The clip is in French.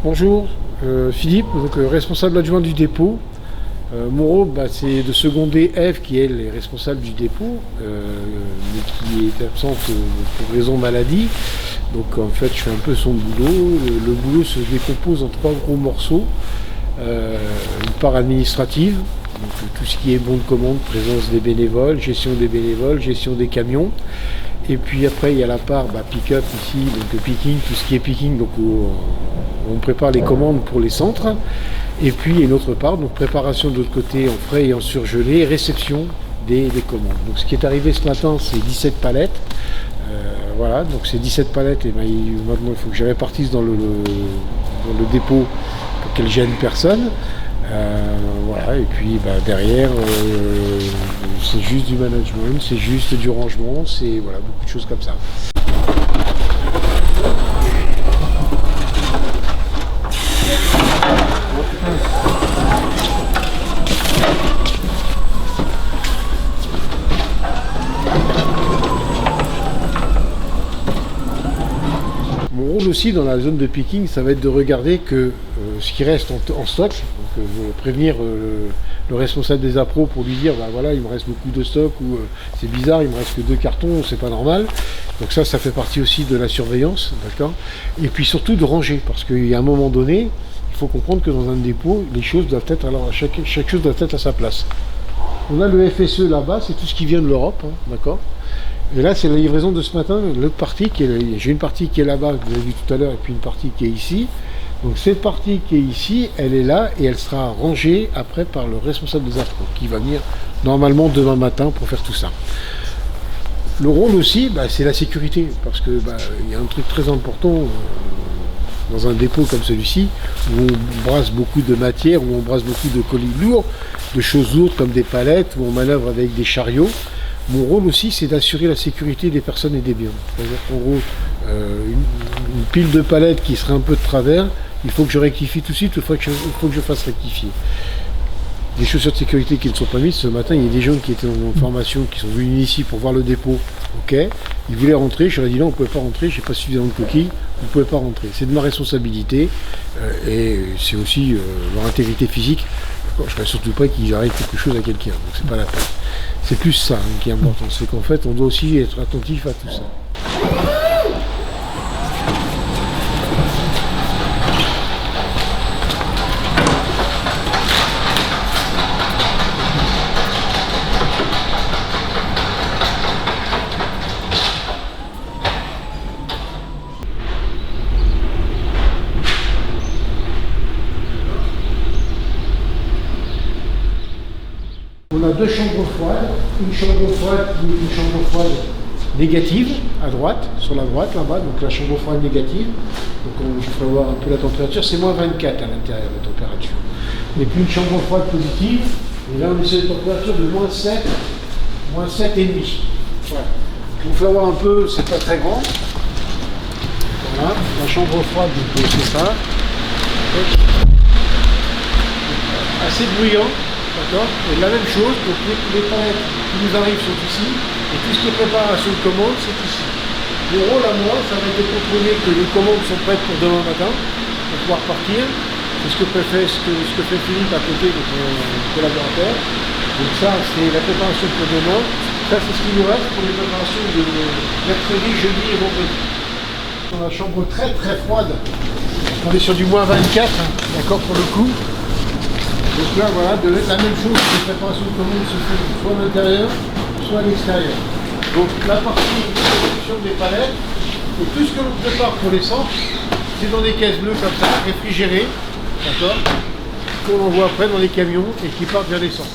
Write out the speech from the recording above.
Bonjour, Philippe, donc, responsable adjoint du dépôt. Mon rôle, c'est de seconder Ève, qui elle est responsable du dépôt, mais qui est absente pour raison maladie. Donc en fait, je fais un peu son boulot. Le boulot se décompose en 3 gros morceaux. Une part administrative, donc tout ce qui est bon de commande, présence des bénévoles, gestion des camions. Et puis après, il y a la part pick-up ici, donc picking, tout ce qui est picking, donc on prépare les commandes pour les centres. Et puis il y a une autre part, donc préparation de l'autre côté en frais et en surgelé, réception des commandes. Donc ce qui est arrivé ce matin, c'est 17 palettes. Voilà, donc ces 17 palettes, et maintenant il faut que je répartisse dans le dépôt pour qu'elles gênent personne. Voilà, et puis derrière, c'est juste du management, c'est juste du rangement, c'est voilà, beaucoup de choses comme ça. Mon rôle aussi dans la zone de picking, ça va être de regarder que ce qui reste en stock, donc prévenir le responsable des appros pour lui dire voilà, il me reste beaucoup de stock, ou c'est bizarre, il me reste que 2 cartons, c'est pas normal. Donc ça fait partie aussi de la surveillance, d'accord. Et puis surtout de ranger, parce qu'il y a un moment donné, il faut comprendre que dans un dépôt, les choses doivent être, alors chaque chose doit être à sa place. On a le FSE là-bas, c'est tout ce qui vient de l'Europe, hein, d'accord. Et là, c'est la livraison de ce matin, l'autre partie, j'ai une partie qui est là-bas, que vous avez vu tout à l'heure, et puis une partie qui est ici. Donc cette partie qui est ici, elle est là, et elle sera rangée après par le responsable des appros, qui va venir normalement demain matin pour faire tout ça. Le rôle aussi, c'est la sécurité, parce que y a un truc très important dans un dépôt comme celui-ci, où on brasse beaucoup de matière, où on brasse beaucoup de colis lourds, de choses lourdes comme des palettes, où on manœuvre avec des chariots. Mon rôle aussi, c'est d'assurer la sécurité des personnes et des biens. C'est-à-dire qu'en gros, une pile de palettes qui serait un peu de travers, il faut que je rectifie tout de suite, il faut que je fasse rectifier. Des chaussures de sécurité qui ne sont pas mises, ce matin, il y a des gens qui étaient en formation, qui sont venus ici pour voir le dépôt. Ok, ils voulaient rentrer, je leur ai dit non, vous ne pouvez pas rentrer, je n'ai pas suffisamment de coquilles, vous ne pouvez pas rentrer. C'est de ma responsabilité, et c'est aussi leur intégrité physique. Je ne voudrais surtout pas qu'ils arrivent quelque chose à quelqu'un, donc c'est pas la peine. C'est plus ça qui est important, c'est qu'en fait on doit aussi être attentif à tout ça. On a 2 chambres froides, une chambre froide qui est une chambre froide négative à droite, sur la droite là-bas, donc la chambre froide négative. Donc je ferai voir un peu la température, c'est moins 24 à l'intérieur la température. Et puis une chambre froide positive, et là on est sur une température de moins 7 et demi. Voilà. Je vous fais voir un peu, c'est pas très grand. Voilà, la chambre froide, donc c'est ça. Assez bruyant. D'accord. Et la même chose, donc les palettes qui nous arrivent sont ici, et tout ce qui est préparation de commande, c'est ici. Mon rôle à moi, ça va être de contrôler que les commandes sont prêtes pour demain matin, pour pouvoir partir. C'est ce que fait Philippe à côté de mon collaborateur. Donc ça, c'est la préparation pour demain. Ça, c'est ce qui nous reste pour les préparations de mercredi, jeudi et vendredi. Dans la chambre très très froide, on est sur du moins 24, hein, d'accord, pour le coup. Donc là, voilà, la même chose, les préparations de commande se font soit à l'intérieur, soit à l'extérieur. Donc la partie de production des palettes, et tout ce que l'on prépare pour les centres, c'est dans des caisses bleues comme ça, réfrigérées, d'accord, qu'on envoie après dans les camions et qui partent vers les centres.